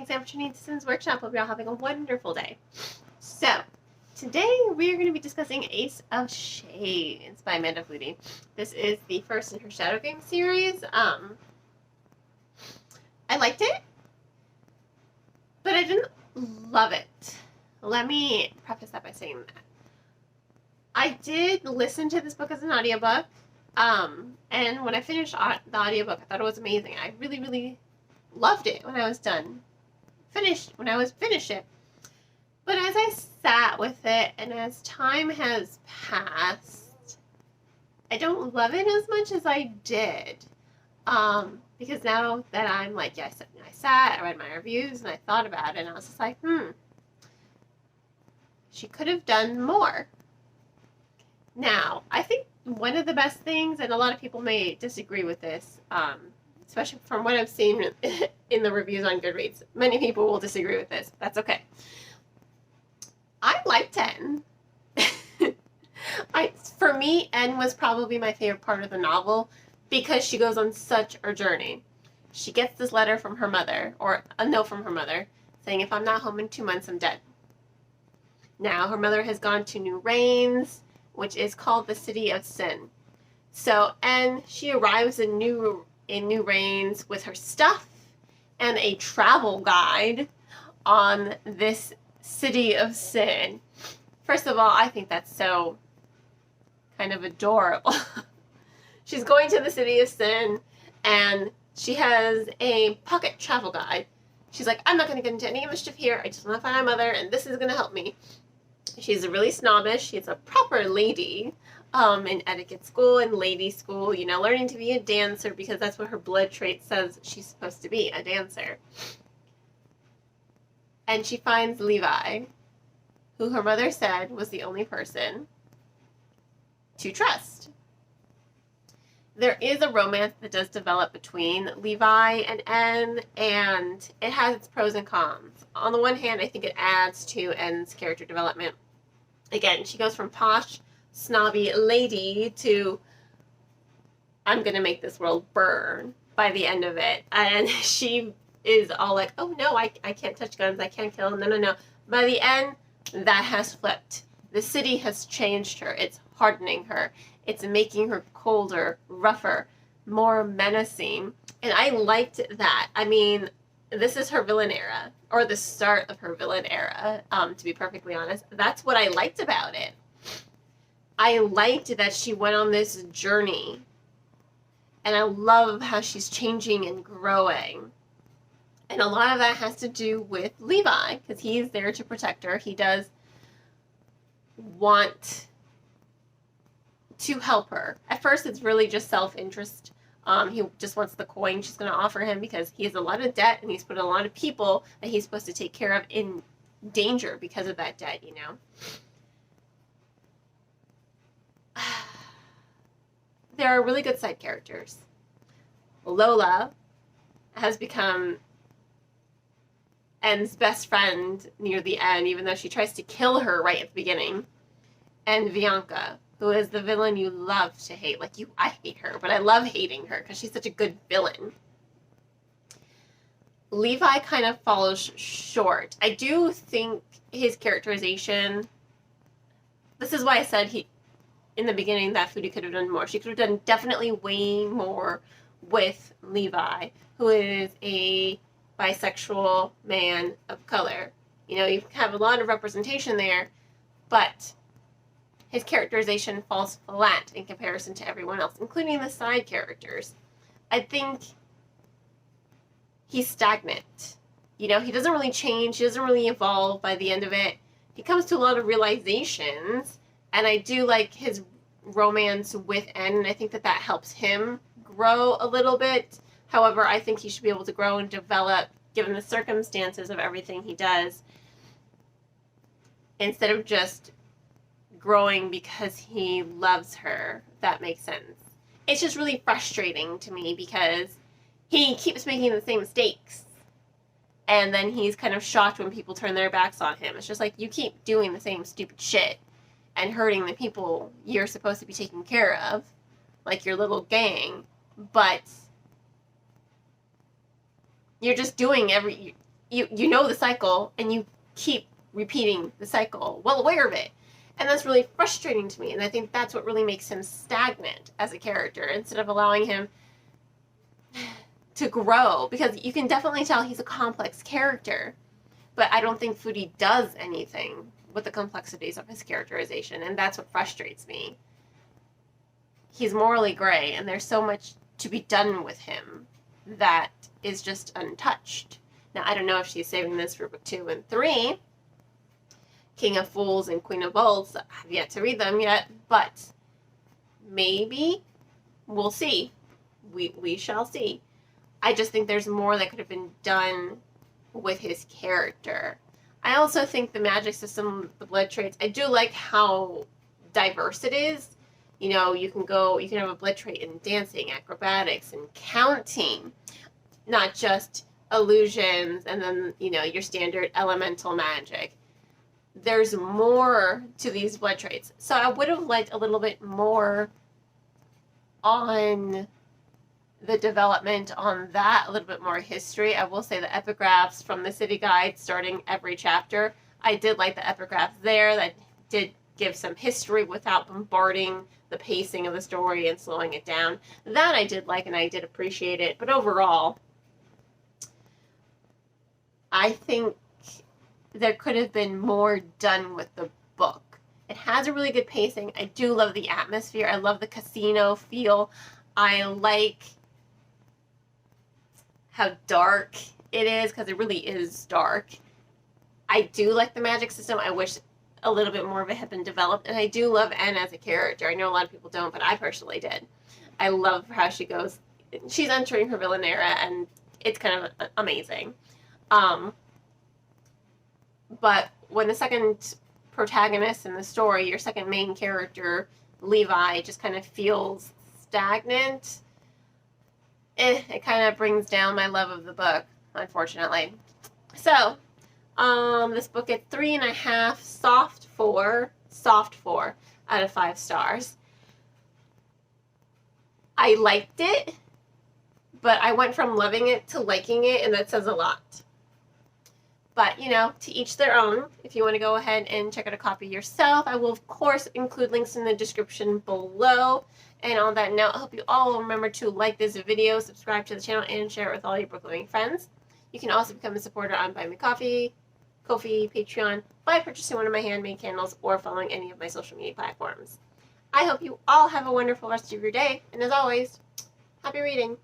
Thanks, Sam, for tuning into Sims Workshop. Hope you're all having a wonderful day. So, today we're going to be discussing Ace of Shades by Amanda Foody. This is the first in her Shadow Game series. I liked it, but I didn't love it. Let me preface that by saying that. I did listen to this book as an audiobook, and when I finished the audiobook, I thought it was amazing. I really, really loved it when I was finished it. But as I sat with it and as time has passed, I don't love it as much as I did. Because now that I'm like, I sat, I read my reviews, and I thought about it, and I was just like, she could have done more. Now, I think one of the best things, and a lot of people may disagree with this, especially from what I've seen in the reviews on Goodreads, many people will disagree with this. That's okay. I liked N. For me, N was probably my favorite part of the novel because she goes on such a journey. She gets this letter from her mother, or a note from her mother, saying, if I'm not home in 2 months, I'm dead. Now, her mother has gone to New Rains, which is called the City of Sin. So, and she arrives in New Rains with her stuff and a travel guide on this City of Sin. First of all, I think that's so kind of adorable. She's going to the City of Sin, and she has a pocket travel guide. She's like, I'm not going to get into any mischief here. I just want to find my mother, and this is going to help me. She's really snobbish. She's a proper lady in etiquette school and lady school, learning to be a dancer because that's what her blood trait says she's supposed to be, a dancer. And she finds Levi, who her mother said was the only person to trust. There is a romance that does develop between Levi and N, and it has its pros and cons. On the one hand, I think it adds to N's character development. Again, she goes from posh, snobby lady to I'm going to make this world burn by the end of it. And she is all like, oh no, I can't touch guns, I can't kill, no. By the end, that has flipped. The city has changed her. It's hardening her. It's making her colder, rougher, more menacing. And I liked that. I mean, this is her villain era, or the start of her villain era, to be perfectly honest. That's what I liked about it. I liked that she went on this journey. And I love how she's changing and growing. And a lot of that has to do with Levi, because he's there to protect her. He does want to help her. At first, it's really just self-interest. He just wants the coin she's going to offer him because he has a lot of debt and he's put a lot of people that he's supposed to take care of in danger because of that debt, There are really good side characters. Lola has become N's best friend near the end, even though she tries to kill her right at the beginning. And Bianca, who is the villain you love to hate. I hate her, but I love hating her because she's such a good villain. Levi kind of falls short. I do think his characterization, this is why I said in the beginning that Foody could have done more. She could have done definitely way more with Levi, who is a bisexual man of color. You have a lot of representation there, but his characterization falls flat in comparison to everyone else, including the side characters. I think he's stagnant. He doesn't really change. He doesn't really evolve by the end of it. He comes to a lot of realizations, and I do like his romance with N, and I think that helps him grow a little bit. However, I think he should be able to grow and develop given the circumstances of everything he does, instead of just growing because he loves her, if that makes sense. It's just really frustrating to me because he keeps making the same mistakes, and then he's kind of shocked when people turn their backs on him. It's just like, you keep doing the same stupid shit and hurting the people you're supposed to be taking care of, like your little gang, but you're just doing you know the cycle, and you keep repeating the cycle, well aware of it. And that's really frustrating to me. And I think that's what really makes him stagnant as a character, instead of allowing him to grow. Because you can definitely tell he's a complex character, but I don't think Foodie does anything with the complexities of his characterization. And that's what frustrates me. He's morally gray, and there's so much to be done with him that is just untouched. Now, I don't know if she's saving this for book 2 and 3. King of Fools and Queen of Bolts. I have yet to read them yet, but maybe. We'll see. We shall see. I just think there's more that could have been done with his character. I also think the magic system, the blood traits, I do like how diverse it is. You know, you can have a blood trait in dancing, acrobatics, and counting. Not just illusions and then, you know, your standard elemental magic. There's more to these blood traits. So I would have liked a little bit more on the development on that, a little bit more history. I will say the epigraphs from the City Guide starting every chapter, I did like the epigraphs there. That did give some history without bombarding the pacing of the story and slowing it down. That I did like, and I did appreciate it. But overall, I think there could have been more done with the book. It has a really good pacing. I do love the atmosphere. I love the casino feel. I like how dark it is, because it really is dark. I do like the magic system. I wish a little bit more of it had been developed. And I do love N as a character. I know a lot of people don't, but I personally did. I love how she goes. She's entering her villain era, and it's kind of amazing. But when the second protagonist in the story, your second main character, Levi, just kind of feels stagnant, it kind of brings down my love of the book, unfortunately. So, this book gets 3.5 soft 4 out of 5 stars. I liked it, but I went from loving it to liking it, and that says a lot. But, you know, to each their own. If you want to go ahead and check out a copy yourself, I will, of course, include links in the description below. And on that note, I hope you all remember to like this video, subscribe to the channel, and share it with all your book loving friends. You can also become a supporter on Buy Me Coffee, Ko-fi, Patreon, by purchasing one of my handmade candles or following any of my social media platforms. I hope you all have a wonderful rest of your day, and as always, happy reading!